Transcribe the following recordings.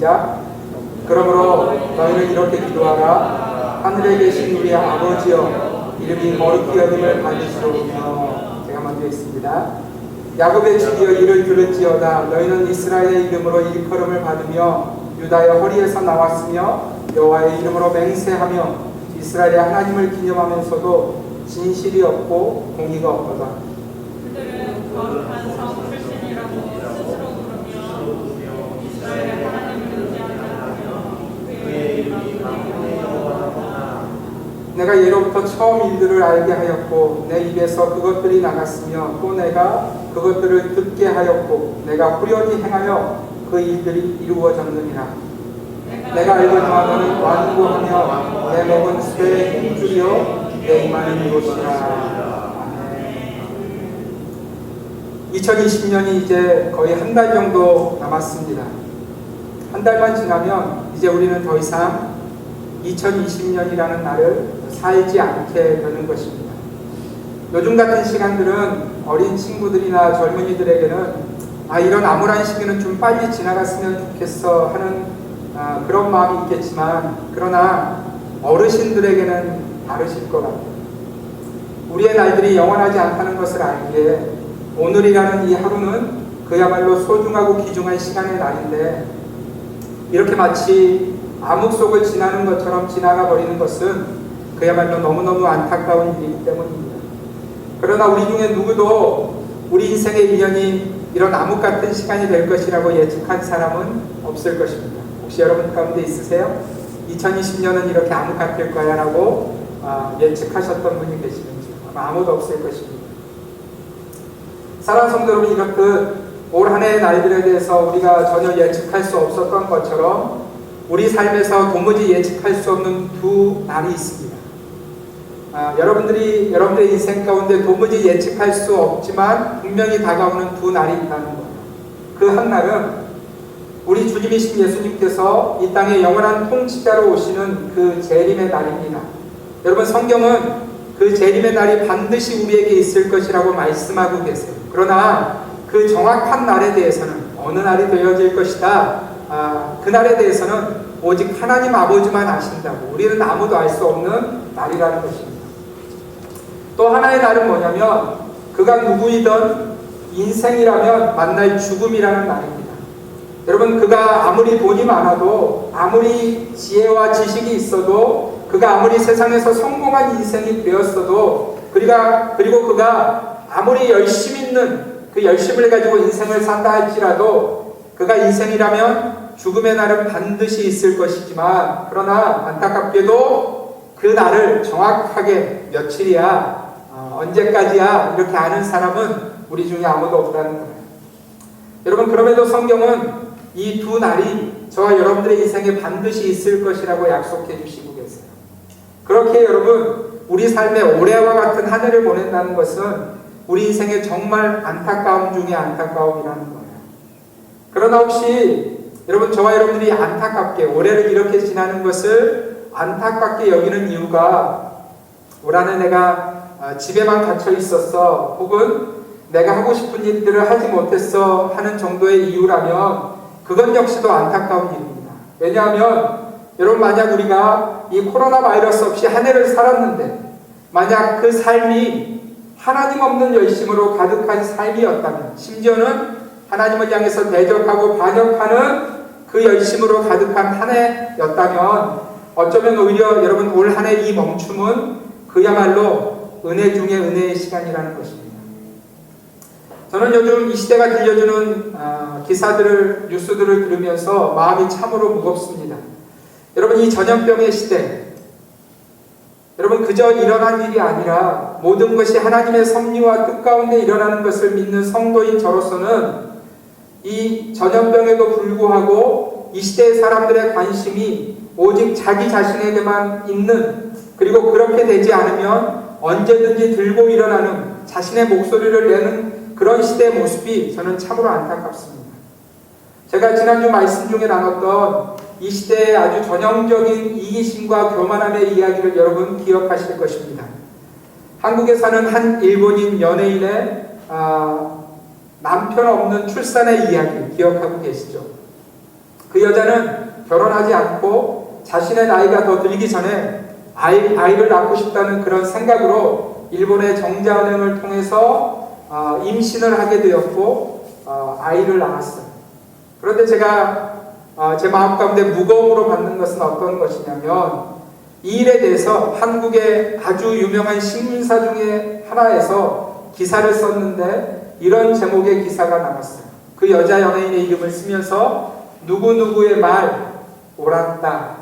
시작. 그러므로 너희는 이렇게 기도하라. 하늘에 계신 우리 아버지여, 이름이 거룩히 여김을 받으시오며. 제가 먼저 있습니다. 야곱의 집이여, 이를 들을지어다. 너희는 이스라엘의 이름으로 일컬음을 받으며 유다의 허리에서 나왔으며 여호와의 이름으로 맹세하며 이스라엘의 하나님을 기념하면서도 진실이 없고 공의가 없도다. 그들은 거룩한 성 출신이라고 스스로 부르며 이스라엘의 하나님을 의지하며 그의 이름이 만국의 여호와라. 내가 예로부터 처음 일들을 알게 하였고 내 입에서 그것들이 나갔으며 또 내가 그것들을 듣게 하였고 내가 후련히 행하여 그 일들이 이루어졌느니라. 내가 알거니와 너는 완고하며 내 목은 쇠의 힘줄이요 내 이마는 이곳이라. 2020년이 이제 거의 한 달 정도 남았습니다. 한 달만 지나면 이제 우리는 더 이상 2020년이라는 날을 살지 않게 되는 것입니다. 요즘 같은 시간들은 어린 친구들이나 젊은이들에게는 이런 암울한 시기는 좀 빨리 지나갔으면 좋겠어 하는 그런 마음이 있겠지만, 그러나 어르신들에게는 다르실 것 같아요. 우리의 날들이 영원하지 않다는 것을 알기에 오늘이라는 이 하루는 그야말로 소중하고 귀중한 시간의 날인데, 이렇게 마치 암흑 속을 지나는 것처럼 지나가 버리는 것은 그야말로 너무너무 안타까운 일이기 때문입니다. 그러나 우리 중에 누구도 우리 인생의 인연이 이런 암흑 같은 시간이 될 것이라고 예측한 사람은 없을 것입니다. 혹시 여러분 가운데 있으세요? 2020년은 이렇게 암흑 같을 거야 라고 예측하셨던 분이 계시는지? 아마 아무도 없을 것입니다. 사랑하는 성도 여러분, 이렇듯 올 한 해의 날들에 대해서 우리가 전혀 예측할 수 없었던 것처럼 우리 삶에서 도무지 예측할 수 없는 두 날이 있습니다. 여러분들의 인생 가운데 도무지 예측할 수 없지만 분명히 다가오는 두 날이 있다는 거예요. 그 한 날은 우리 주님이신 예수님께서 이 땅에 영원한 통치자로 오시는 그 재림의 날입니다. 여러분, 성경은 그 재림의 날이 반드시 우리에게 있을 것이라고 말씀하고 계세요. 그러나 그 정확한 날에 대해서는, 어느 날이 되어질 것이다, 그 날에 대해서는 오직 하나님 아버지만 아신다고, 우리는 아무도 알 수 없는 날이라는 것입니다. 또 하나의 날은 뭐냐면, 그가 누구이든 인생이라면 만날 죽음이라는 날입니다. 여러분, 그가 아무리 돈이 많아도, 아무리 지혜와 지식이 있어도, 그가 아무리 세상에서 성공한 인생이 되었어도, 그리고 그가 아무리 열심 있는 그 열심을 가지고 인생을 산다 할지라도, 그가 인생이라면 죽음의 날은 반드시 있을 것이지만, 그러나 안타깝게도 그 날을 정확하게 며칠이야, 언제까지야 이렇게 아는 사람은 우리 중에 아무도 없다는 거예요. 여러분, 그럼에도 성경은 이 두 날이 저와 여러분들의 인생에 반드시 있을 것이라고 약속해 주시고 계세요. 그렇게 여러분, 우리 삶에 올해와 같은 한 해를 보낸다는 것은 우리 인생의 정말 안타까움 중에 안타까움이라는 거예요. 그러나 혹시 여러분, 저와 여러분들이 안타깝게 올해를 이렇게 지나는 것을 안타깝게 여기는 이유가, 올 한 해 내가 집에만 갇혀 있었어, 혹은 내가 하고 싶은 일들을 하지 못했어 하는 정도의 이유라면 그건 역시도 안타까운 일입니다. 왜냐하면 여러분, 만약 우리가 이 코로나 바이러스 없이 한 해를 살았는데, 만약 그 삶이 하나님 없는 열심으로 가득한 삶이었다면, 심지어는 하나님을 향해서 대적하고 반역하는 그 열심으로 가득한 한 해였다면, 어쩌면 오히려 여러분, 올 한 해 이 멈춤은 그야말로 은혜 중에 은혜의 시간이라는 것입니다. 저는 요즘 이 시대가 들려주는 기사들을, 뉴스들을 들으면서 마음이 참으로 무겁습니다. 여러분, 이 전염병의 시대, 여러분, 그저 일어난 일이 아니라 모든 것이 하나님의 섭리와 뜻 가운데 일어나는 것을 믿는 성도인 저로서는 이 전염병에도 불구하고 이 시대의 사람들의 관심이 오직 자기 자신에게만 있는, 그리고 그렇게 되지 않으면 언제든지 들고 일어나는, 자신의 목소리를 내는 그런 시대의 모습이 저는 참으로 안타깝습니다. 제가 지난주 말씀 중에 나눴던 이 시대의 아주 전형적인 이기심과 교만함의 이야기를 여러분 기억하실 것입니다. 한국에 사는 한 일본인 연예인의 남편 없는 출산의 이야기 기억하고 계시죠? 그 여자는 결혼하지 않고 자신의 나이가 더 들기 전에 아이를 낳고 싶다는 그런 생각으로 일본의 정자은행을 통해서 임신을 하게 되었고 아이를 낳았어요. 그런데 제가 제 마음 가운데 무거움으로 받는 것은 어떤 것이냐면 이 일에 대해서 한국의 아주 유명한 신문사 중에 하나에서 기사를 썼는데 이런 제목의 기사가 나왔어요. 그 여자 연예인의 이름을 쓰면서 누구누구의 말 옳았다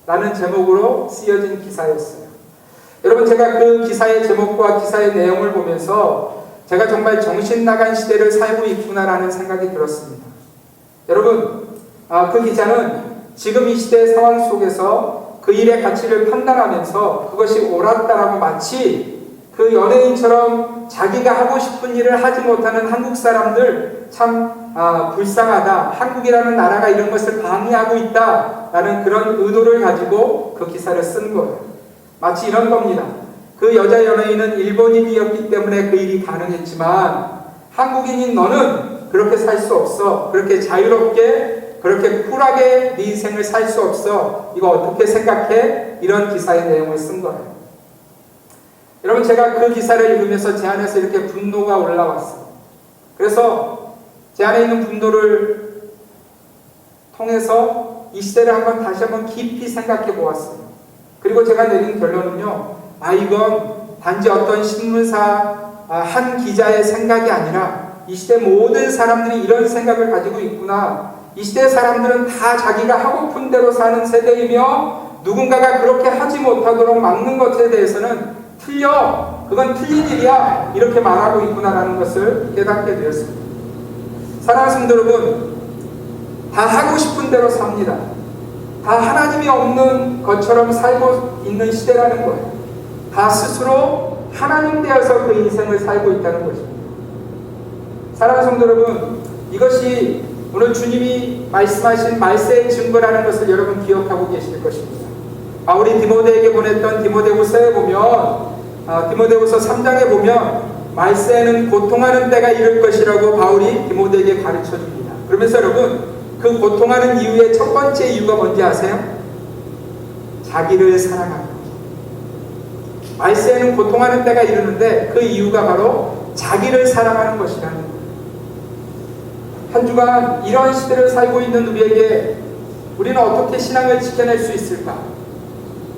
라는 제목으로 쓰여진 기사였어요. 여러분, 제가 그 기사의 제목과 기사의 내용을 보면서 제가 정말 정신 나간 시대를 살고 있구나라는 생각이 들었습니다. 여러분, 그 기자는 지금 이 시대의 상황 속에서 그 일의 가치를 판단하면서 그것이 옳았다라고 마치 그 연예인처럼 자기가 하고 싶은 일을 하지 못하는 한국 사람들 참 불쌍하다, 한국이라는 나라가 이런 것을 방해하고 있다라는 그런 의도를 가지고 그 기사를 쓴 거예요. 마치 이런 겁니다. 그 여자 연예인은 일본인이었기 때문에 그 일이 가능했지만 한국인인 너는 그렇게 살 수 없어. 그렇게 자유롭게, 그렇게 쿨하게 네 인생을 살 수 없어. 이거 어떻게 생각해? 이런 기사의 내용을 쓴 거예요. 여러분, 제가 그 기사를 읽으면서 제 안에서 이렇게 분노가 올라왔어요. 그래서 제 안에 있는 분노를 통해서 이 시대를 다시 한번 깊이 생각해 보았어요. 그리고 제가 내린 결론은요, 이건 단지 어떤 신문사 한 기자의 생각이 아니라 이 시대 모든 사람들이 이런 생각을 가지고 있구나. 이 시대 사람들은 다 자기가 하고픈 대로 사는 세대이며 누군가가 그렇게 하지 못하도록 막는 것에 대해서는 틀려. 그건 틀린 일이야. 이렇게 말하고 있구나라는 것을 깨닫게 되었습니다. 사랑하는 성도 여러분, 다 하고 싶은 대로 삽니다. 다 하나님이 없는 것처럼 살고 있는 시대라는 거예요. 다 스스로 하나님 되어서 그 인생을 살고 있다는 것입니다. 사랑하는 성도 여러분, 이것이 오늘 주님이 말씀하신 말세의 증거라는 것을 여러분 기억하고 계실 것입니다. 바울이 디모데에게 보냈던 디모데후서에 보면 디모데후서 3장에 보면 말세에는 고통하는 때가 이를 것이라고 바울이 디모데에게 가르쳐 줍니다. 그러면서 여러분, 그 고통하는 이유의 첫 번째 이유가 뭔지 아세요? 자기를 사랑하는 것. 말세에는 고통하는 때가 이르는데 그 이유가 바로 자기를 사랑하는 것이라는 거예요. 한 주간 이런 시대를 살고 있는 우리에게 우리는 어떻게 신앙을 지켜낼 수 있을까?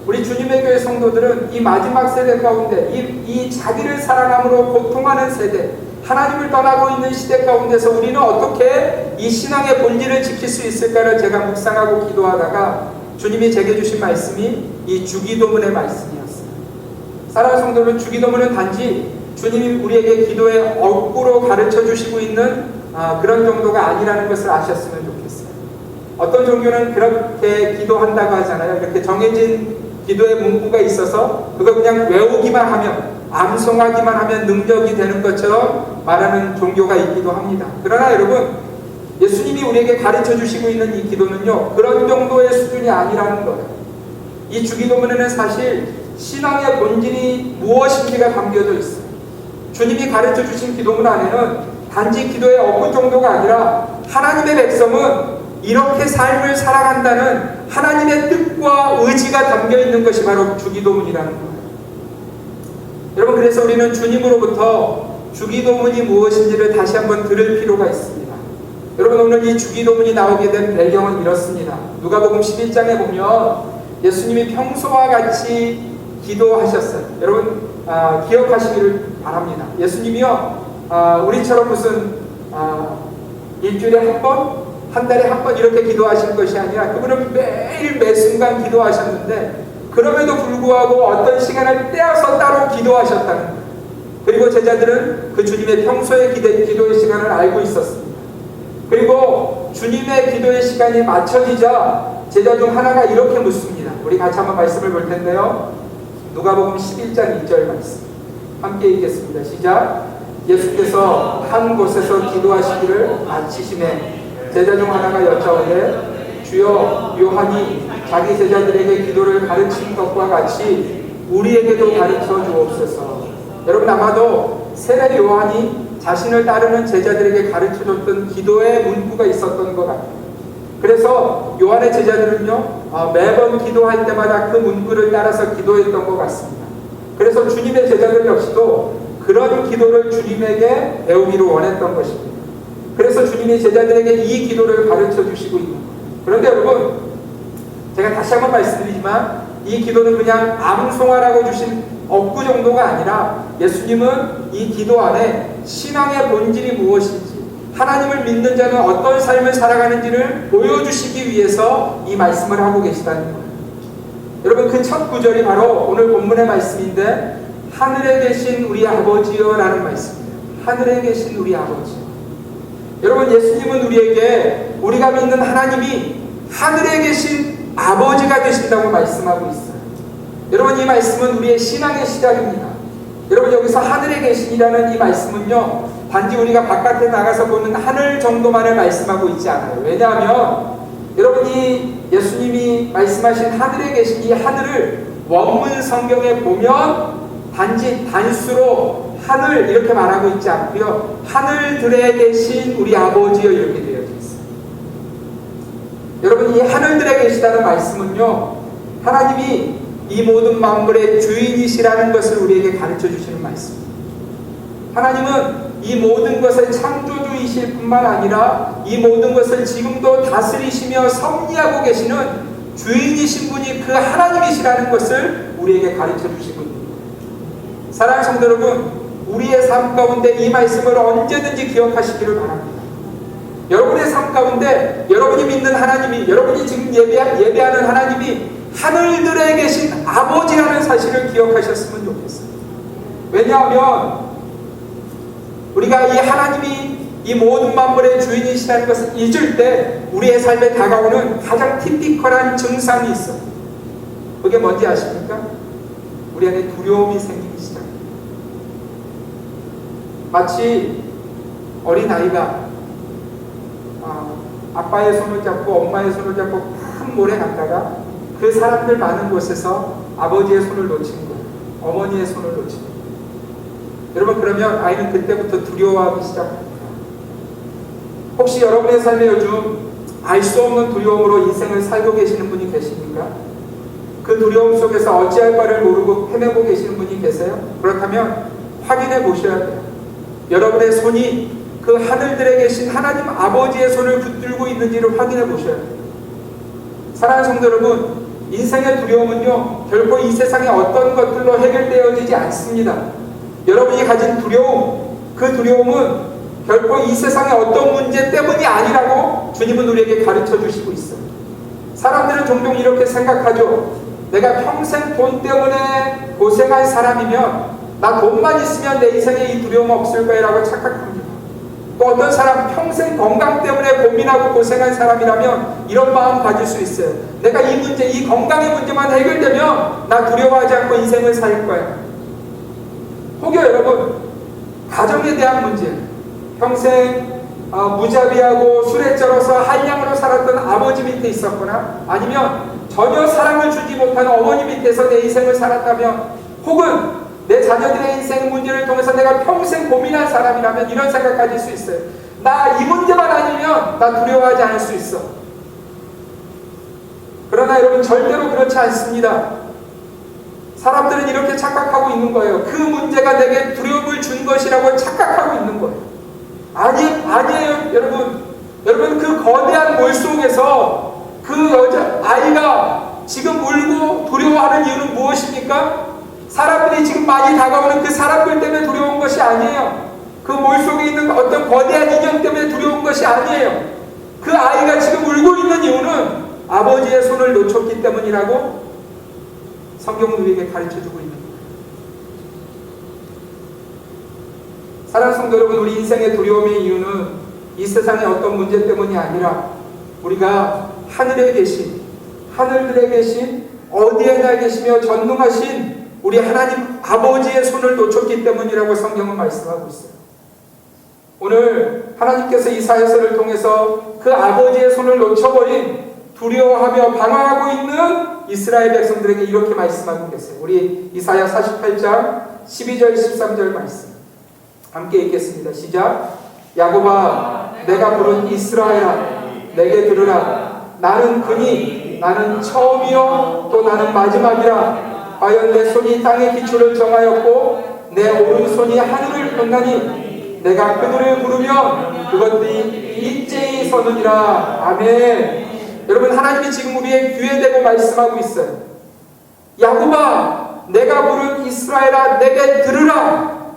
우리 주님의 교회 성도들은 이 마지막 세대 가운데 이 자기를 사랑함으로 고통하는 세대, 하나님을 떠나고 있는 시대 가운데서 우리는 어떻게 이 신앙의 본질을 지킬 수 있을까를 제가 묵상하고 기도하다가 주님이 제게 주신 말씀이 이 주기도문의 말씀이었어요. 사랑하는 성도는 주기도문은 단지 주님이 우리에게 기도의 어구로 가르쳐 주시고 있는 그런 정도가 아니라는 것을 아셨으면 좋겠어요. 어떤 종교는 그렇게 기도한다고 하잖아요. 이렇게 정해진 기도의 문구가 있어서 그거 그냥 외우기만 하면, 암송하기만 하면 능력이 되는 것처럼 말하는 종교가 있기도 합니다. 그러나 여러분, 예수님이 우리에게 가르쳐 주시고 있는 이 기도는요, 그런 정도의 수준이 아니라는 거예요. 이 주기도문에는 사실 신앙의 본질이 무엇인지가 담겨져 있어요. 주님이 가르쳐 주신 기도문 안에는 단지 기도의 어구 정도가 아니라 하나님의 백성은 이렇게 삶을 살아간다는 하나님의 뜻과 의지가 담겨 있는 것이 바로 주기도문이라는 거예요. 여러분, 그래서 우리는 주님으로부터 주기도문이 무엇인지를 다시 한번 들을 필요가 있습니다. 여러분, 오늘 이 주기도문이 나오게 된 배경은 이렇습니다. 누가복음 11장에 보면 예수님이 평소와 같이 기도하셨어요. 여러분, 기억하시기를 바랍니다. 예수님이요, 우리처럼 무슨 일주일에 한 번, 한 달에 한 번 이렇게 기도하신 것이 아니라 그분은 매일 매순간 기도하셨는데 그럼에도 불구하고 어떤 시간을 떼어서 따로 기도하셨다는 거예요. 그리고 제자들은 그 주님의 평소의 기도의 시간을 알고 있었습니다. 그리고 주님의 기도의 시간이 맞춰지자 제자 중 하나가 이렇게 묻습니다. 우리 같이 한번 말씀을 볼 텐데요. 누가복음 11장 2절 말씀 함께 읽겠습니다. 시작. 예수께서 한 곳에서 기도하시기를 마치심에 제자 중 하나가 여짜오되 주여, 요한이 자기 제자들에게 기도를 가르친 것과 같이 우리에게도 가르쳐 주옵소서. 여러분, 아마도 세례 요한이 자신을 따르는 제자들에게 가르쳐 줬던 기도의 문구가 있었던 것 같아요. 그래서 요한의 제자들은요, 매번 기도할 때마다 그 문구를 따라서 기도했던 것 같습니다. 그래서 주님의 제자들 역시도 그런 기도를 주님에게 배우기를 원했던 것입니다. 그래서 주님이 제자들에게 이 기도를 가르쳐 주시고 있는 거예요. 그런데 여러분, 제가 다시 한번 말씀드리지만 이 기도는 그냥 암송하라고 주신 억구 정도가 아니라 예수님은 이 기도 안에 신앙의 본질이 무엇인지, 하나님을 믿는 자는 어떤 삶을 살아가는지를 보여주시기 위해서 이 말씀을 하고 계시다는 거예요. 여러분, 그 첫 구절이 바로 오늘 본문의 말씀인데, 하늘에 계신 우리 아버지여 라는 말씀이에요. 하늘에 계신 우리 아버지여. 여러분, 예수님은 우리에게 우리가 믿는 하나님이 하늘에 계신 아버지가 되신다고 말씀하고 있어요. 여러분, 이 말씀은 우리의 신앙의 시작입니다. 여러분, 여기서 하늘에 계신이라는 이 말씀은요, 단지 우리가 바깥에 나가서 보는 하늘 정도만을 말씀하고 있지 않아요. 왜냐하면 여러분이 예수님이 말씀하신 하늘에 계신 이 하늘을 원문 성경에 보면 단지 단수로 하늘 이렇게 말하고 있지 않고요, 하늘들에 계신 우리 아버지여 이렇게 되어져 있어요. 여러분, 이 하늘들에 계시다는 말씀은요, 하나님이 이 모든 만물의 주인이시라는 것을 우리에게 가르쳐 주시는 말씀입니다. 하나님은 이 모든 것의 창조주이실 뿐만 아니라 이 모든 것을 지금도 다스리시며 섭리하고 계시는 주인이신 분이 그 하나님이시라는 것을 우리에게 가르쳐 주시고 있는 거예요. 사랑하는 성도 여러분, 우리의 삶 가운데 이 말씀을 언제든지 기억하시기를 바랍니다. 여러분의 삶 가운데 여러분이 믿는 하나님이, 여러분이 지금 예배하는 하나님이 하늘들에 계신 아버지라는 사실을 기억하셨으면 좋겠어요. 왜냐하면 우리가 이 하나님이 이 모든 만물의 주인이시라는 것을 잊을 때 우리의 삶에 다가오는 가장 티피컬한 증상이 있어요. 그게 뭔지 아십니까? 우리 안에 두려움이 생기기 시작합니다. 마치 어린아이가 아빠의 손을 잡고 엄마의 손을 잡고 큰 모래 갔다가 그 사람들 많은 곳에서 아버지의 손을 놓친 거예요. 어머니의 손을 놓친 거예요. 여러분, 그러면 아이는 그때부터 두려워하기 시작합니다. 혹시 여러분의 삶에 요즘 알 수 없는 두려움으로 인생을 살고 계시는 분이 계십니까? 그 두려움 속에서 어찌할 바를 모르고 헤매고 계시는 분이 계세요? 그렇다면 확인해 보셔야 돼요. 여러분의 손이 그 하늘들에 계신 하나님 아버지의 손을 붙들고 있는지를 확인해 보셔야 돼요. 사랑하는 성도 여러분, 인생의 두려움은요, 결코 이 세상의 어떤 것들로 해결되어지지 않습니다. 여러분이 가진 두려움, 그 두려움은 결코 이 세상의 어떤 문제 때문이 아니라고 주님은 우리에게 가르쳐 주시고 있어요. 사람들은 종종 이렇게 생각하죠. 내가 평생 돈 때문에 고생할 사람이면, 나 돈만 있으면 내 인생에 이 두려움 없을 거야 라고 착각합니다. 또 어떤 사람 평생 건강 때문에 고민하고 고생한 사람이라면 이런 마음 가질 수 있어요. 내가 이 문제, 이 건강의 문제만 해결되면 나 두려워하지 않고 인생을 살 거야. 혹여 여러분, 가정에 대한 문제, 평생 무자비하고 술에 쩔어서 한량으로 살았던 아버지 밑에 있었거나, 아니면 전혀 사랑을 주지 못하는 어머니 밑에서 내 인생을 살았다면, 혹은 내 자녀들의 인생 문제를 통해서 내가 평생 고민한 사람이라면 이런 생각 가질 수 있어요. 나 이 문제만 아니면 나 두려워하지 않을 수 있어. 그러나 여러분, 절대로 그렇지 않습니다. 사람들은 이렇게 착각하고 있는 거예요. 그 문제가 내게 두려움을 준 것이라고 착각하고 있는 거예요. 아니에요, 여러분. 여러분, 그 거대한 몰 속에서 그 아이가 지금 울고 두려워하는 이유는 무엇입니까? 사람들이 지금 많이 다가오는 그 사람들 때문에 두려운 것이 아니에요. 그 몰 속에 있는 어떤 거대한 인형 때문에 두려운 것이 아니에요. 그 아이가 지금 울고 있는 이유는 아버지의 손을 놓쳤기 때문이라고 성경은 우리에게 가르쳐주고 있는 거예요. 사랑하는 성도 여러분, 우리 인생의 두려움의 이유는 이 세상의 어떤 문제 때문이 아니라 우리가 하늘에 계신, 하늘들에 계신, 어디에나 계시며 전능하신 우리 하나님 아버지의 손을 놓쳤기 때문이라고 성경은 말씀하고 있어요. 오늘 하나님께서 이사야서를 통해서 그 아버지의 손을 놓쳐버린, 두려워하며 방황하고 있는 이스라엘 백성들에게 이렇게 말씀하고 계세요. 우리 이사야 48장 12절 13절 말씀 함께 읽겠습니다. 시작. 야곱아, 내가 부른 이스라엘아, 내게 들으라. 나는 그니 나는 처음이요 또 나는 마지막이라. 과연 내 손이 땅의 기초를 정하였고 내 오른손이 하늘을 폈나니 내가 그들을 부르면 그것들이 일제히 서느니라. 아멘. 여러분, 하나님이 지금 우리의 귀에 대고 말씀하고 있어요. 야곱아, 내가 부른 이스라엘아, 내게 들으라.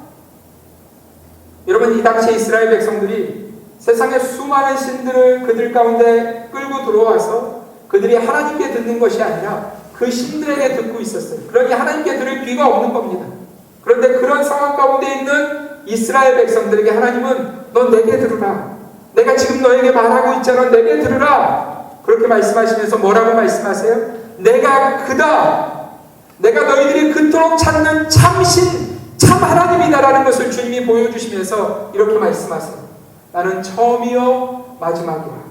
여러분, 이 당시 이스라엘 백성들이 세상의 수많은 신들을 그들 가운데 끌고 들어와서 그들이 하나님께 듣는 것이 아니라 그 신들에게 듣고 있었어요. 그러니 하나님께 들을 귀가 없는 겁니다. 그런데 그런 상황 가운데 있는 이스라엘 백성들에게 하나님은 너 내게 들으라. 내가 지금 너에게 말하고 있잖아. 내게 들으라. 그렇게 말씀하시면서 뭐라고 말씀하세요? 내가 그다. 내가 너희들이 그토록 찾는 참신, 참 하나님이다라는 것을 주님이 보여주시면서 이렇게 말씀하세요. 나는 처음이요 마지막이야.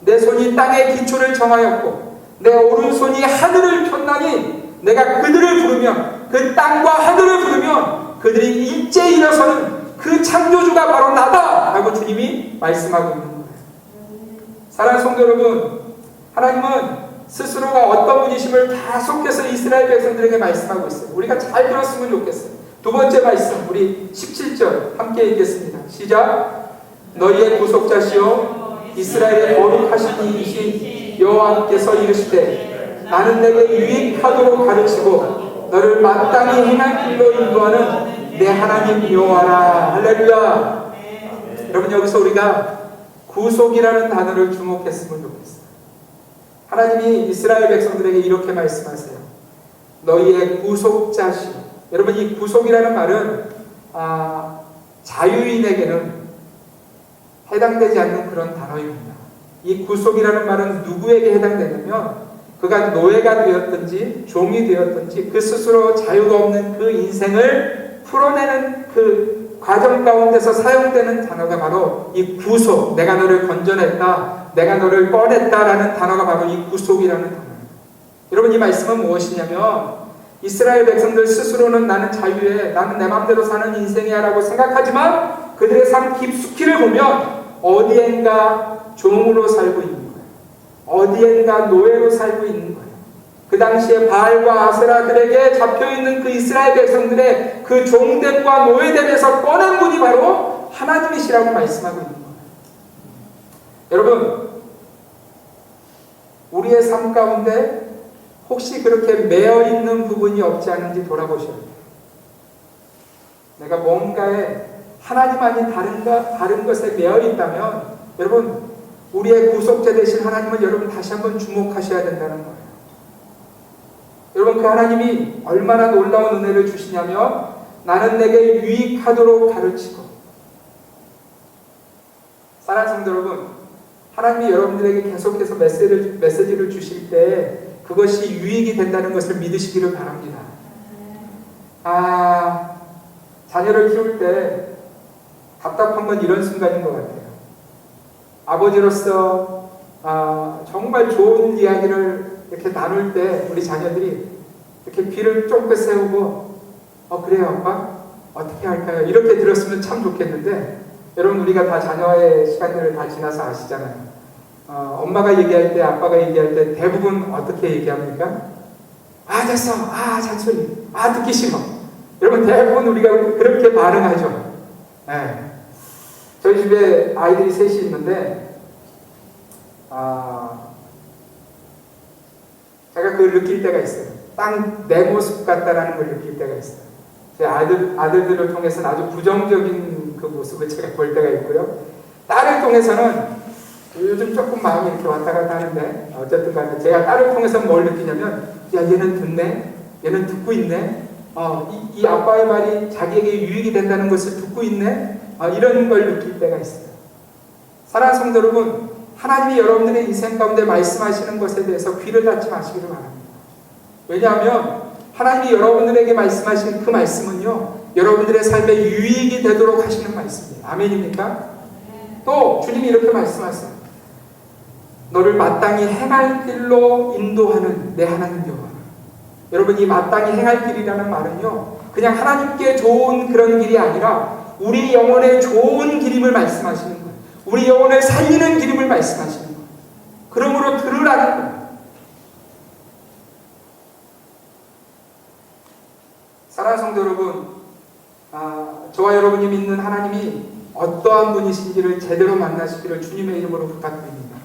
내 손이 땅의 기초를 정하였고 내 오른손이 하늘을 폈나니 내가 그들을 부르면, 그 땅과 하늘을 부르면 그들이 일제히 일어서는 그 창조주가 바로 나다 라고 주님이 말씀하고 있는 거예요. 사랑하는 성도 여러분, 하나님은 스스로가 어떤 분이심을 계속해서 이스라엘 백성들에게 말씀하고 있어요. 우리가 잘 들었으면 좋겠어요. 두 번째 말씀, 우리 17절 함께 읽겠습니다. 시작. 너희의 구속자시요 이스라엘의 거룩하신 이이신 여호와께서 이르시되 나는 내게 유익하도록 가르치고 너를 마땅히 행할 길로 인도하는 내 하나님 여호와라. 할렐루야. 여러분, 여기서 우리가 구속이라는 단어를 주목했으면 좋겠어요. 하나님이 이스라엘 백성들에게 이렇게 말씀하세요. 너희의 구속자시오. 여러분, 이 구속이라는 말은 자유인에게는 해당되지 않는 그런 단어입니다. 이 구속이라는 말은 누구에게 해당되냐면 그가 노예가 되었든지 종이 되었든지 그 스스로 자유가 없는 그 인생을 풀어내는 그 과정 가운데서 사용되는 단어가 바로 이 구속, 내가 너를 건져냈다, 내가 너를 꺼냈다라는 단어가 바로 이 구속이라는 단어입니다. 여러분, 이 말씀은 무엇이냐면 이스라엘 백성들 스스로는 나는 자유해, 나는 내 마음대로 사는 인생이야 라고 생각하지만 그들의 삶 깊숙이를 보면 어디엔가 종으로 살고 있는 거예요. 어디엔가 노예로 살고 있는 거예요. 그 당시에 바알과 아세라들에게 잡혀있는 그 이스라엘 백성들의 그 종됨과 노예됨에서 꺼낸 분이 바로 하나님이시라고 말씀하고 있는 거예요. 여러분, 우리의 삶 가운데 혹시 그렇게 매여있는 부분이 없지 않은지 돌아보셔야 돼요. 내가 뭔가에 하나님 아닌 다른 것에 매여있다면 여러분, 우리의 구속자 되신 하나님은 여러분 다시 한번 주목하셔야 된다는 거예요. 여러분, 그 하나님이 얼마나 놀라운 은혜를 주시냐면 나는 내게 유익하도록 가르치고. 사랑하는 성도 여러분, 하나님이 여러분들에게 계속해서 메시지를 주실 때 그것이 유익이 된다는 것을 믿으시기를 바랍니다. 자녀를 키울 때 답답한 건 이런 순간인 것 같아요. 아버지로서 정말 좋은 이야기를 이렇게 나눌 때 우리 자녀들이 이렇게 귀를 쫑긋 세우고 그래요 아빠? 어떻게 할까요? 이렇게 들었으면 참 좋겠는데 여러분, 우리가 다 자녀의 시간들을 다 지나서 아시잖아요. 엄마가 얘기할 때, 아빠가 얘기할 때 대부분 어떻게 얘기합니까? 됐어. 잔소리. 듣기 싫어. 여러분, 대부분 우리가 그렇게 반응하죠. 네. 저희 집에 아이들이 셋이 있는데 제가 그걸 느낄 때가 있어요. 딱 내 모습 같다라는 걸 느낄 때가 있어요. 제 아들들을 통해서는 아주 부정적인 그 모습을 제가 볼 때가 있고요. 딸을 통해서는 요즘 조금 마음이 이렇게 왔다 갔다 하는데 어쨌든 간에 제가 딸을 통해서는 뭘 느끼냐면 얘는 듣네, 얘는 듣고 있네, 이 아빠의 말이 자기에게 유익이 된다는 것을 듣고 있네, 이런 걸 느낄 때가 있어요. 사랑하는 성도 여러분, 하나님이 여러분들의 인생 가운데 말씀하시는 것에 대해서 귀를 닫지 마시기를 바랍니다. 왜냐하면 하나님이 여러분들에게 말씀하신 그 말씀은요, 여러분들의 삶에 유익이 되도록 하시는 말씀입니다. 아멘입니까? 또 주님이 이렇게 말씀하세요. 너를 마땅히 행할 길로 인도하는 내 하나님 여호와. 여러분, 이 마땅히 행할 길이라는 말은요, 그냥 하나님께 좋은 그런 길이 아니라 우리 영혼의 좋은 길임을 말씀하시는 거예요. 우리 영혼을 살리는 길임을 말씀하시는 거예요. 그러므로 들으라는 거예요. 사랑하는 성도 여러분, 저와 여러분이 믿는 하나님이 어떠한 분이신지를 제대로 만나시기를 주님의 이름으로 부탁드립니다.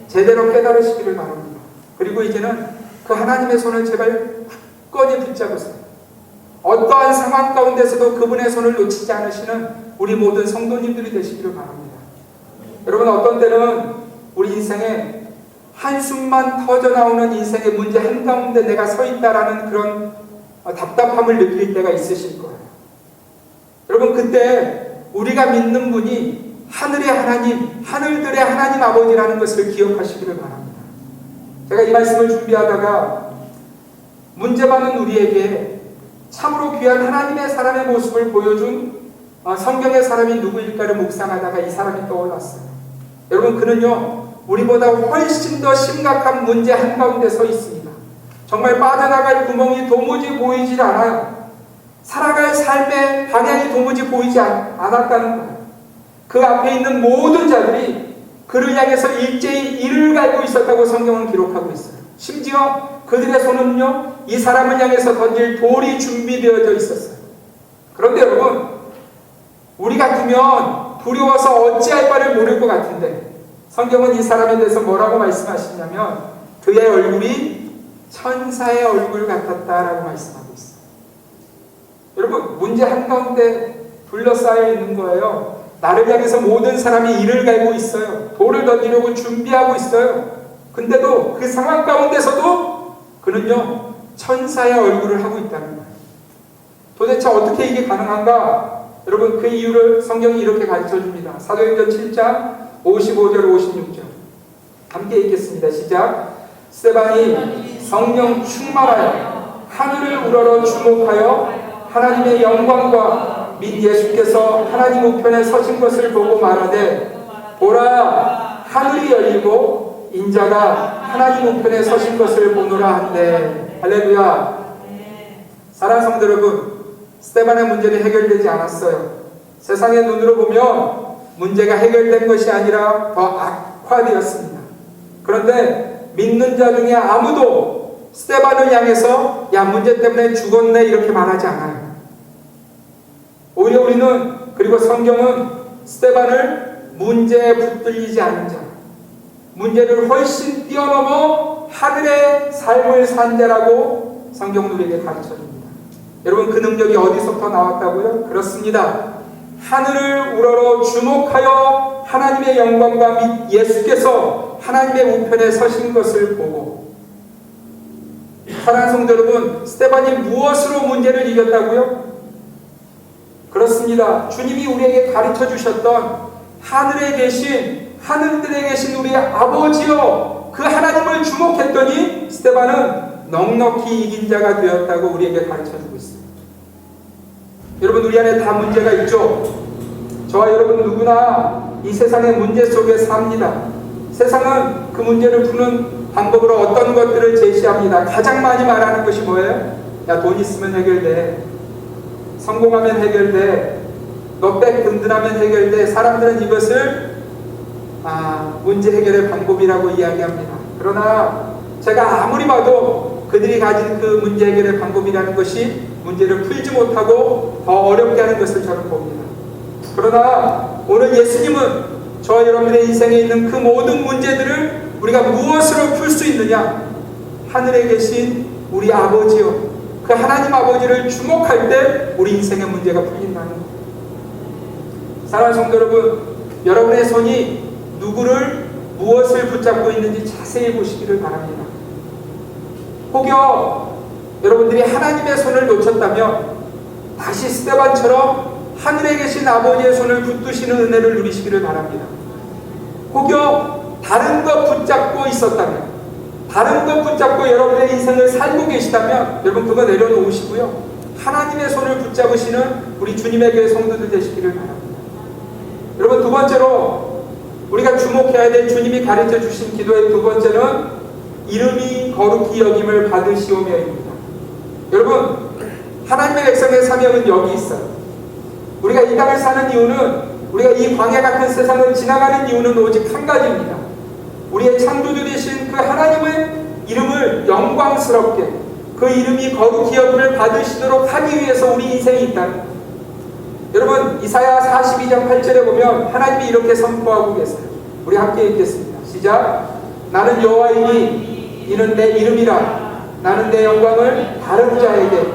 제대로 깨달으시기를 바랍니다. 그리고 이제는 그 하나님의 손을 제발 굳건히 붙잡으세요. 어떠한 상황 가운데서도 그분의 손을 놓치지 않으시는 우리 모든 성도님들이 되시기를 바랍니다. 여러분, 어떤 때는 우리 인생에 한숨만 터져나오는 인생의 문제 한가운데 내가 서 있다라는 그런 답답함을 느낄 때가 있으실 거예요. 여러분, 그때 우리가 믿는 분이 하늘의 하나님, 하늘들의 하나님 아버지라는 것을 기억하시기를 바랍니다. 제가 이 말씀을 준비하다가 문제 많은 우리에게 참으로 귀한 하나님의 사람의 모습을 보여준 성경의 사람이 누구일까를 묵상하다가 이 사람이 떠올랐어요. 여러분, 그는요 우리보다 훨씬 더 심각한 문제 한가운데 서 있습니다. 정말 빠져나갈 구멍이 도무지 보이질 않아요. 살아갈 삶의 방향이 도무지 보이지 않았다는 거예요. 그 앞에 있는 모든 자들이 그를 향해서 일제히 이를 갈고 있었다고 성경은 기록하고 있어요. 심지어 그들의 손은요 이 사람을 향해서 던질 돌이 준비되어져 있었어요. 그런데 여러분, 우리 같으면 두려워서 어찌할 바를 모를 것 같은데 성경은 이 사람에 대해서 뭐라고 말씀하시냐면 그의 얼굴이 천사의 얼굴 같았다라고 말씀하고 있어요. 여러분, 문제 한가운데 둘러싸여 있는 거예요. 나를 향해서 모든 사람이 이를 갈고 있어요. 돌을 던지려고 준비하고 있어요. 근데도 그 상황 가운데서도 그는요 천사의 얼굴을 하고 있다는 거예요. 도대체 어떻게 이게 가능한가? 여러분, 그 이유를 성경이 이렇게 가르쳐줍니다. 사도행전 7장 55절 56절 함께 읽겠습니다. 시작. 스데반이 성령 충만하여 하늘을 우러러 주목하여 하나님의 영광과 및 예수께서 하나님 우편에 서신 것을 보고 말하되 보라, 하늘이 열리고 인자가 하나님 우편에 서신 것을 보노라 한대. 할렐루야. 사랑하는 성도 여러분, 스데반의 문제는 해결되지 않았어요. 세상의 눈으로 보면 문제가 해결된 것이 아니라 더 악화되었습니다. 그런데 믿는 자 중에 아무도 스데반을 향해서 야, 문제 때문에 죽었네 이렇게 말하지 않아요. 오히려 우리는, 그리고 성경은 스데반을 문제에 붙들리지 않은 자, 문제를 훨씬 뛰어넘어 하늘의 삶을 산 자라고 성경은 우리에게 가르쳐줍니다. 여러분, 그 능력이 어디서부터 나왔다고요? 그렇습니다. 하늘을 우러러 주목하여 하나님의 영광과 및 예수께서 하나님의 우편에 서신 것을 보고. 사랑하는 성도 여러분, 스데반이 무엇으로 문제를 이겼다고요? 그렇습니다. 주님이 우리에게 가르쳐 주셨던 하늘에 계신, 하늘들에 계신 우리의 아버지여, 그 하나님을 주목했더니 스데반은 넉넉히 이긴 자가 되었다고 우리에게 가르쳐주고 있습니다. 여러분, 우리 안에 다 문제가 있죠. 저와 여러분 누구나 이 세상의 문제 속에 삽니다. 세상은 그 문제를 푸는 방법으로 어떤 것들을 제시합니다. 가장 많이 말하는 것이 뭐예요? 야, 돈 있으면 해결돼. 성공하면 해결돼. 너 백 든든하면 해결돼. 사람들은 이것을 문제 해결의 방법이라고 이야기합니다. 그러나 제가 아무리 봐도 그들이 가진 그 문제 해결의 방법이라는 것이 문제를 풀지 못하고 더 어렵게 하는 것을 저는 봅니다. 그러나 오늘 예수님은 저와 여러분의 인생에 있는 그 모든 문제들을 우리가 무엇으로 풀 수 있느냐? 하늘에 계신 우리 아버지요, 그 하나님 아버지를 주목할 때 우리 인생의 문제가 풀린다는 것. 사랑하는 성도 여러분, 여러분의 손이 누구를 무엇을 붙잡고 있는지 자세히 보시기를 바랍니다. 혹여 여러분들이 하나님의 손을 놓쳤다면 다시 스데반처럼 하늘에 계신 아버지의 손을 붙드시는 은혜를 누리시기를 바랍니다. 혹여 다른 것 붙잡고 있었다면, 다른 것 붙잡고 여러분의 인생을 살고 계시다면 여러분 그거 내려놓으시고요, 하나님의 손을 붙잡으시는 우리 주님의 교회 성도들 되시기를 바랍니다. 여러분, 두 번째로 우리가 주목해야 될 주님이 가르쳐 주신 기도의 두 번째는 이름이 거룩히 여김을 받으시오며입니다. 여러분, 하나님의 백성의 사명은 여기 있어요. 우리가 이 땅을 사는 이유는, 우리가 이 광야 같은 세상을 지나가는 이유는 오직 한 가지입니다. 우리의 창조주 되신 그 하나님의 이름을 영광스럽게 그 이름이 거룩히 여김을 받으시도록 하기 위해서 우리 인생이 있다는 거예요. 여러분 이사야 42장 8절에 보면 하나님이 이렇게 선포하고 계세요. 우리 함께 읽겠습니다. 시작. 나는 여호와이니 이는 내 이름이라. 나는 내 영광을 다른 자에게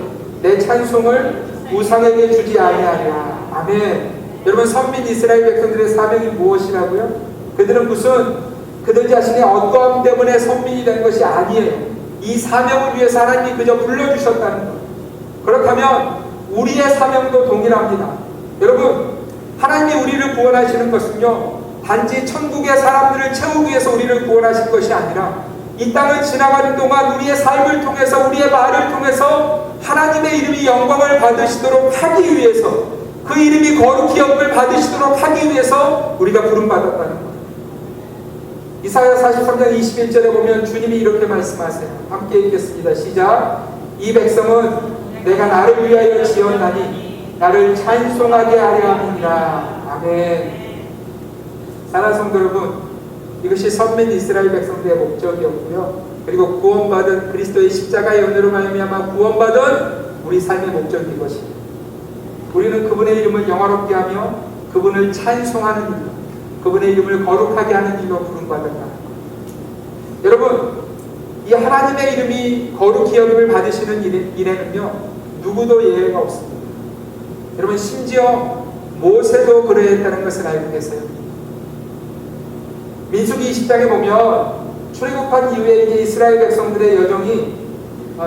내 찬송을 우상에게 주지 아니하리라. 아멘. 여러분 선민 이스라엘 백성들의 사명이 무엇이라고요? 그들은 그들 자신의 어떠함 때문에 선민이 된 것이 아니에요. 이 사명을 위해서 하나님이 그저 불러주셨다는 거예요. 그렇다면 우리의 사명도 동일합니다. 여러분 하나님이 우리를 구원하시는 것은요 단지 천국의 사람들을 채우기 위해서 우리를 구원하신 것이 아니라 이 땅을 지나가는 동안 우리의 삶을 통해서 우리의 말을 통해서 하나님의 이름이 영광을 받으시도록 하기 위해서 그 이름이 거룩히 여김을 받으시도록 하기 위해서 우리가 부름받았다는 거예요. 이사야 43장 21절에 보면 주님이 이렇게 말씀하세요. 함께 읽겠습니다. 시작. 이 백성은 내가 나를 위하여 지었나니 나를 찬송하게 하려 함이니라. 아멘. 사랑하는 성도 여러분, 이것이 선민 이스라엘 백성들의 목적이었고요. 그리고 구원받은 그리스도의 십자가의 은혜로 말미암아 구원받은 우리 삶의 목적인 것입니다. 우리는 그분의 이름을 영화롭게 하며 그분을 찬송하는 일로, 그분의 이름을 거룩하게 하는 일로 부름받았다는 것. 여러분, 이 하나님의 이름이 거룩히 여김을 받으시는 일에는요 누구도 예외가 없습니다. 여러분 심지어 모세도 그러했다는 것을 알고 계세요? 민수기 20장에 보면 출애굽한 이후에 이제 이스라엘 백성들의 여정이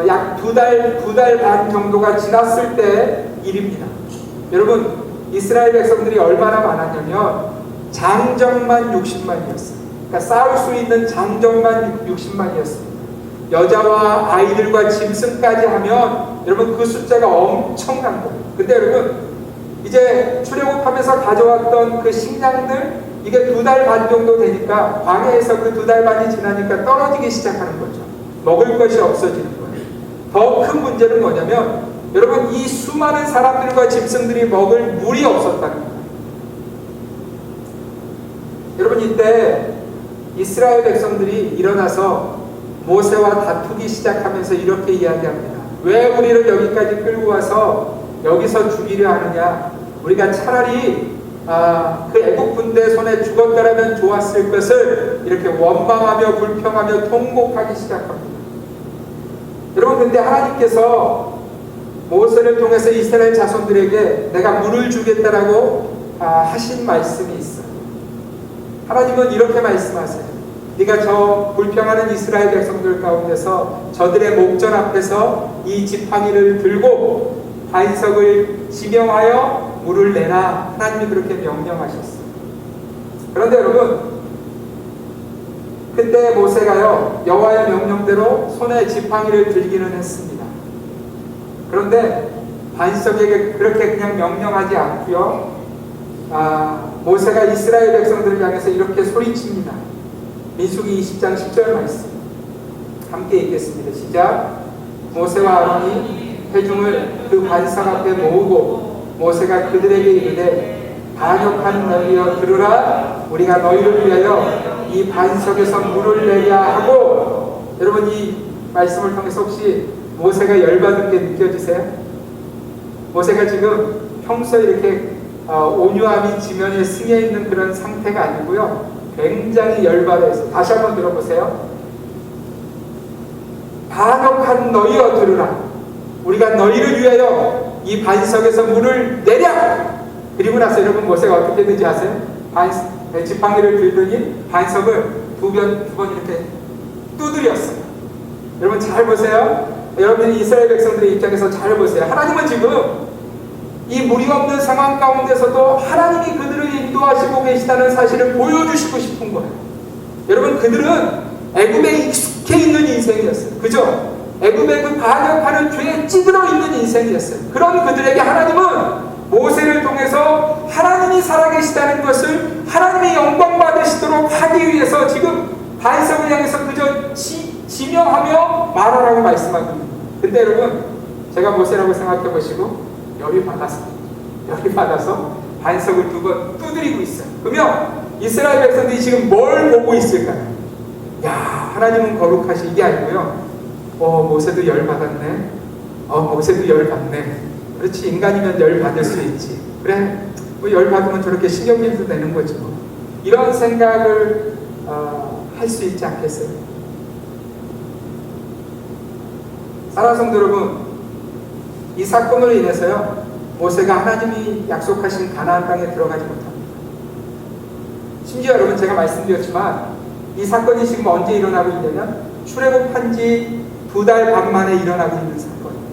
약 두 달 반 정도가 지났을 때 일입니다. 여러분 이스라엘 백성들이 얼마나 많았냐면 장정만 60만이었어요. 그러니까 싸울 수 있는 장정만 60만이었습니다. 여자와 아이들과 짐승까지 하면 여러분 그 숫자가 엄청난 거예요. 근데 여러분 이제 출애굽하면서 가져왔던 그 식량들 이게 2달 반 정도 되니까 광야에서 그 2달 반이 지나니까 떨어지기 시작하는 거죠. 먹을 것이 없어지는 거예요. 더 큰 문제는 뭐냐면 여러분 이 수많은 사람들과 짐승들이 먹을 물이 없었다는 거예요. 여러분 이때 이스라엘 백성들이 일어나서 모세와 다투기 시작하면서 이렇게 이야기합니다. 왜 우리를 여기까지 끌고 와서 여기서 죽이려 하느냐? 우리가 차라리 그 애국 군대 손에 죽었더라면 좋았을 것을 이렇게 원망하며 불평하며 통곡하기 시작합니다. 여러분 근데 하나님께서 모세를 통해서 이스라엘 자손들에게 내가 물을 주겠다라고 하신 말씀이 있어요. 하나님은 이렇게 말씀하세요. 네가 저 불평하는 이스라엘 백성들 가운데서 저들의 목전 앞에서 이 지팡이를 들고 반석을 지명하여 물을 내라. 하나님이 그렇게 명령하셨어요. 그런데 여러분 그때 모세가요 여호와의 명령대로 손에 지팡이를 들기는 했습니다. 그런데 반석에게 그렇게 그냥 명령하지 않고요 모세가 이스라엘 백성들을 향해서 이렇게 소리칩니다. 민수기 20장 10절 말씀 함께 읽겠습니다. 시작. 모세와 아론이 회중을 그 반석 앞에 모으고 모세가 그들에게 이르되 반역한 너희여 들으라. 우리가 너희를 위하여 이 반석에서 물을 내려 하고. 여러분 이 말씀을 통해서 혹시 모세가 열받은 게 느껴지세요? 모세가 지금 평소에 이렇게 온유함이 지면에 승해 있는 그런 상태가 아니고요 굉장히 열받아 있어요. 다시 한번 들어보세요. 반역한 너희여 들으라. 우리가 너희를 위하여 이 반석에서 물을 내려. 그리고 나서 여러분 모세가 어떻게 했는지 아세요? 지팡이를 들더니 반석을 두 번 이렇게 두드렸어요. 여러분 잘 보세요. 여러분이 이스라엘 백성들의 입장에서 잘 보세요. 하나님은 지금 이 물이 없는 상황 가운데서도 하나님이 그들을 인도하시고 계시다는 사실을 보여주시고 싶은 거예요. 여러분 그들은 애굽에 익숙해 있는 인생이었어요. 그죠? 애굽의 그 반역하는 죄에 찌들어 있는 인생이었어요. 그런 그들에게 하나님은 모세를 통해서 하나님이 살아계시다는 것을 하나님이 영광 받으시도록 하기 위해서 지금 반석을 향해서 그저 지명하며 말하라고 말씀하고 있습니다. 근데 여러분 제가 모세라고 생각해 보시고 열이 받아서 반석을 두 번 두드리고 있어요. 그러면 이스라엘 백성들이 지금 뭘 보고 있을까요? 야, 하나님은 거룩하시, 이게 아니고요. 모세도 열 받았네. 모세도 열 받네. 그렇지, 인간이면 열 받을 수 있지. 그래, 뭐 열 받으면 저렇게 신경질도 되는 거지 뭐. 이런 생각을 할 수 있지 않겠어요? 사랑하는 성도 여러분, 이 사건으로 인해서요, 모세가 하나님이 약속하신 가나안 땅에 들어가지 못합니다. 심지어 여러분, 제가 말씀드렸지만 이 사건이 지금 언제 일어나고 있냐면 출애굽한 지 2달 반 만에 일어나고 있는 사건이에요.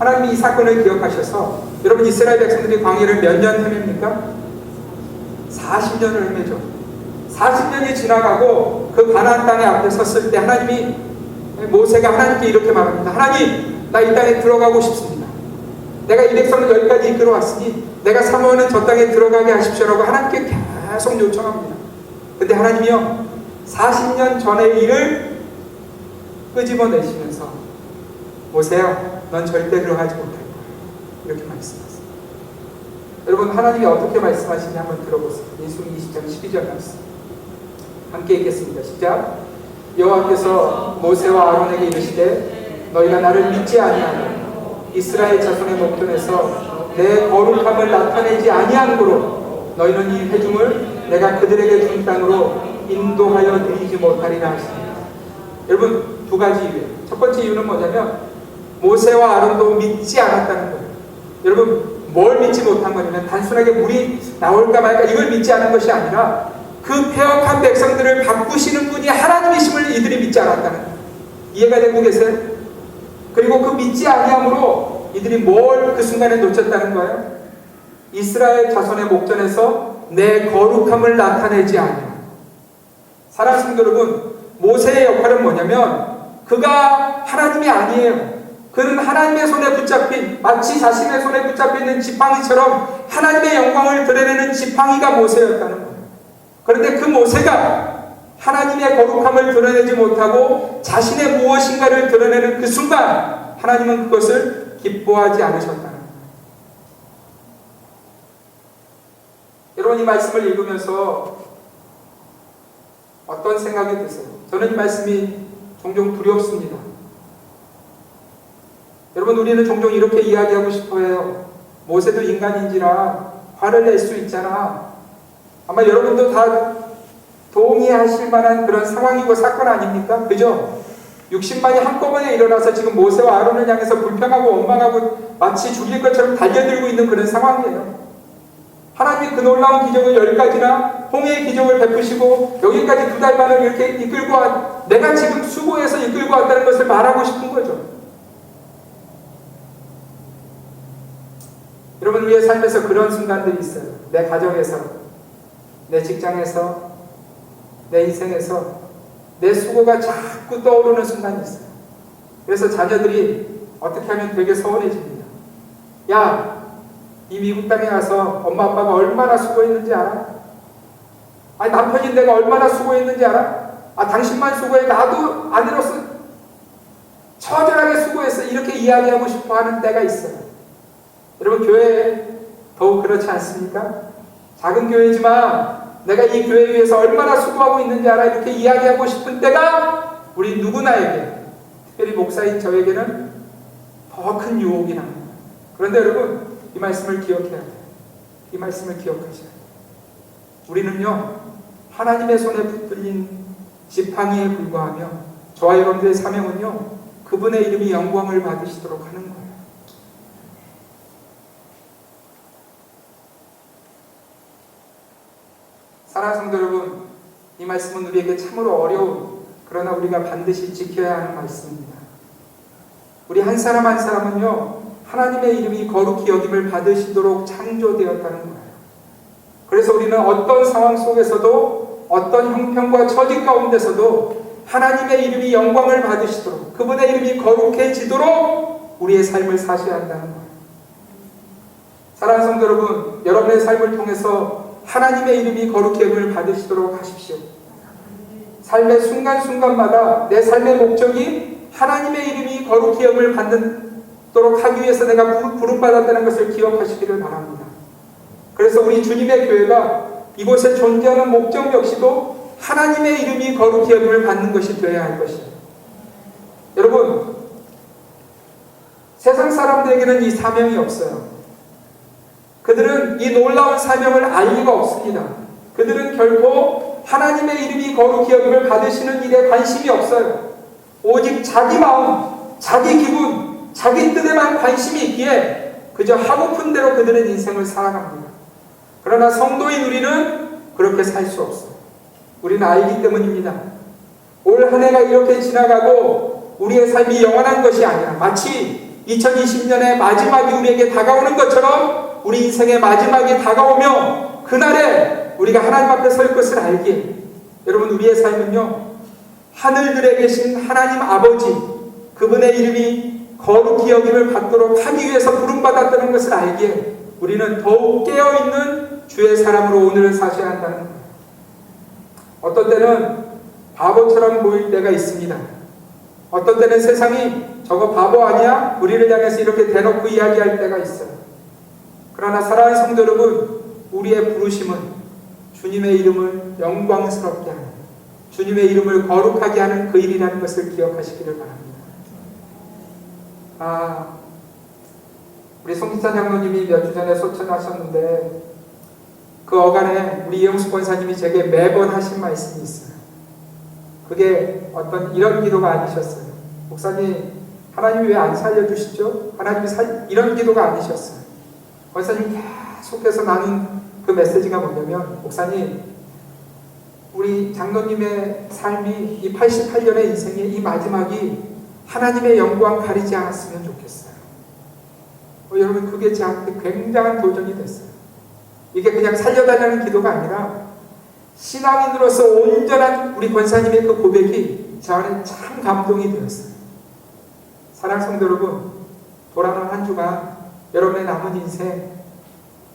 하나님이 이 사건을 기억하셔서, 여러분, 이스라엘 백성들이 광야를 몇 년 헤맵니까? 40년을 헤매죠. 40년이 지나가고 그 가나안 땅에 앞에 섰을 때 하나님이, 모세가 하나님께 이렇게 말합니다. 하나님, 나 이 땅에 들어가고 싶습니다. 내가 이 백성을 여기까지 이끌어 왔으니 내가 사모하는 저 땅에 들어가게 하십시오라고 하나님께 계속 요청합니다. 근데 하나님이요, 40년 전의 일을 끄집어내시면서 모세야, 넌 절대 들어가지 못할 거야, 이렇게 말씀하세요. 여러분, 하나님이 어떻게 말씀하시는지 한번 들어보세요. 민수기 20장 12절 말씀 함께 읽겠습니다. 시작. 여호와께서 모세와 아론에게 이르시되 너희가 나를 믿지 아니하며 이스라엘 자손의 목전에서 내 거룩함을 나타내지 아니한 고로 너희는 이 회중을 내가 그들에게 준 땅으로 인도하여 드리지 못하리라 하십니다. 여러분, 두 가지 이유예요. 첫 번째 이유는 뭐냐면 모세와 아론도 믿지 않았다는 거예요. 여러분, 뭘 믿지 못한 거냐면 단순하게 물이 나올까 말까 이걸 믿지 않은 것이 아니라 그 패역한 백성들을 바꾸시는 분이 하나님이심을 이들이 믿지 않았다는 거예요. 이해가 되고 계세요? 그리고 그 믿지 아니함으로 이들이 뭘 그 순간에 놓쳤다는 거예요? 이스라엘 자손의 목전에서 내 거룩함을 나타내지 않아요. 사랑하는 성도 여러분, 모세의 역할은 뭐냐면 그가 하나님이 아니에요. 그는 하나님의 손에 붙잡힌, 마치 자신의 손에 붙잡혀 있는 지팡이처럼 하나님의 영광을 드러내는 지팡이가 모세였다는 거예요. 그런데 그 모세가 하나님의 거룩함을 드러내지 못하고 자신의 무엇인가를 드러내는 그 순간 하나님은 그것을 기뻐하지 않으셨다는 거예요. 여러분, 이 말씀을 읽으면서 어떤 생각이 드세요? 저는 이 말씀이 종종 두렵습니다. 여러분, 우리는 종종 이렇게 이야기하고 싶어해요. 모세도 인간인지라 화를 낼 수 있잖아. 아마 여러분도 다 동의하실 만한 그런 상황이고 사건 아닙니까? 그죠? 60만이 한꺼번에 일어나서 지금 모세와 아론을 향해서 불평하고 원망하고 마치 죽일 것처럼 달려들고 있는 그런 상황이에요. 하나님이 그 놀라운 기적을 10가지나 홍해의 기적을 베푸시고 여기까지 2달 반을 이렇게 이끌고 내가 지금 수고해서 이끌고 왔다는 것을 말하고 싶은 거죠. 여러분, 우리의 삶에서 그런 순간들이 있어요. 내 가정에서, 내 직장에서, 내 인생에서 내 수고가 자꾸 떠오르는 순간이 있어요. 그래서 자녀들이 어떻게 하면 되게 서운해집니다. 야, 이 미국 땅에 가서 엄마 아빠가 얼마나 수고했는지 알아? 아니, 남편인 내가 얼마나 수고했는지 알아? 당신만 수고해. 나도 아내로서 처절하게 수고했어. 이렇게 이야기하고 싶어 하는 때가 있어요. 여러분, 교회 더욱 그렇지 않습니까? 작은 교회지만 내가 이 교회 위해서 얼마나 수고하고 있는지 알아? 이렇게 이야기하고 싶은 때가 우리 누구나에게, 특별히 목사인 저에게는 더 큰 유혹이 납니다. 그런데 여러분, 이 말씀을 기억해야 돼요. 이 말씀을 기억하셔야 돼요. 우리는요, 하나님의 손에 붙들린 지팡이에 불과하며 저와 여러분들의 사명은요, 그분의 이름이 영광을 받으시도록 하는 거예요. 사랑하는 성도 여러분, 이 말씀은 우리에게 참으로 어려운, 그러나 우리가 반드시 지켜야 하는 말씀입니다. 우리 한 사람 한 사람은요, 하나님의 이름이 거룩히 여김을 받으시도록 창조되었다는 거예요. 그래서 우리는 어떤 상황 속에서도, 어떤 형편과 처지 가운데서도 하나님의 이름이 영광을 받으시도록, 그분의 이름이 거룩해지도록 우리의 삶을 사셔야 한다는 거예요. 사랑하는 성도 여러분, 여러분의 삶을 통해서 하나님의 이름이 거룩히 여김을 받으시도록 하십시오. 삶의 순간순간마다 내 삶의 목적이 하나님의 이름이 거룩히 여김을 받도록 하기 위해서 내가 부름받았다는 것을 기억하시기를 바랍니다. 그래서 우리 주님의 교회가 이곳에 존재하는 목적 역시도 하나님의 이름이 거룩히 여김을 받는 것이 되어야 할 것이에요. 여러분, 세상 사람들에게는 이 사명이 없어요. 그들은 이 놀라운 사명을 알 리가 없습니다. 그들은 결코 하나님의 이름이 거룩히 여김을 받으시는 일에 관심이 없어요. 오직 자기 마음, 자기 기분, 자기 뜻에만 관심이 있기에 그저 하고픈 대로 그들은 인생을 살아갑니다. 그러나 성도인 우리는 그렇게 살 수 없어요. 우리는 알기 때문입니다. 올 한 해가 이렇게 지나가고 우리의 삶이 영원한 것이 아니라 마치 2020년의 마지막이 우리에게 다가오는 것처럼 우리 인생의 마지막이 다가오며 그날에 우리가 하나님 앞에 설 것을 알기에, 여러분, 우리의 삶은요, 하늘들에 계신 하나님 아버지, 그분의 이름이 거룩히 여김을 받도록 하기 위해서 부름받았다는 것을 알기에 우리는 더욱 깨어있는 주의 사람으로 오늘을 사셔야 한다는 거예요. 어떤 때는 바보처럼 보일 때가 있습니다. 어떤 때는 세상이 저거 바보 아니야? 우리를 향해서 이렇게 대놓고 이야기할 때가 있어요. 그러나 사랑하는 성도 여러분, 우리의 부르심은 주님의 이름을 영광스럽게 하는, 주님의 이름을 거룩하게 하는 그 일이라는 것을 기억하시기를 바랍니다. 우리 송기찬 장로님이 몇 주 전에 소천하셨는데 그 어간에 우리 이영수 권사님이 제게 매번 하신 말씀이 있어요. 그게 어떤 이런 기도가 아니셨어요. 목사님, 하나님이 왜 안 살려주시죠? 하나님이 이런 기도가 아니셨어요. 권사님이 계속해서 나눈 그 메시지가 뭐냐면, 목사님, 우리 장로님의 삶이 이 88년의 인생의 이 마지막이 하나님의 영광 가리지 않았으면 좋겠어요. 여러분, 그게 저한테 굉장한 도전이 됐어요. 이게 그냥 살려달라는 기도가 아니라 신앙인으로서 온전한 우리 권사님의 그 고백이 저 안에 참 감동이 되었어요. 사랑하는 성도 여러분, 돌아가는 한 주간 여러분의 남은 인생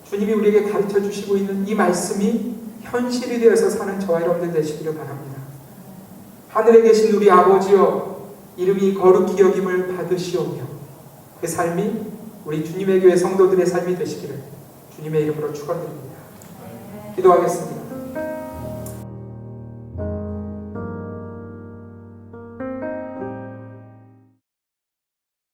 주님이 우리에게 가르쳐 주시고 있는 이 말씀이 현실이 되어서 사는 저와 여러분들 되시기를 바랍니다. 하늘에 계신 우리 아버지여, 이름이 거룩히 여김을 받으시오며 그 삶이 우리 주님의 교회 성도들의 삶이 되시기를 주님의 이름으로 축원드립니다. 기도하겠습니다.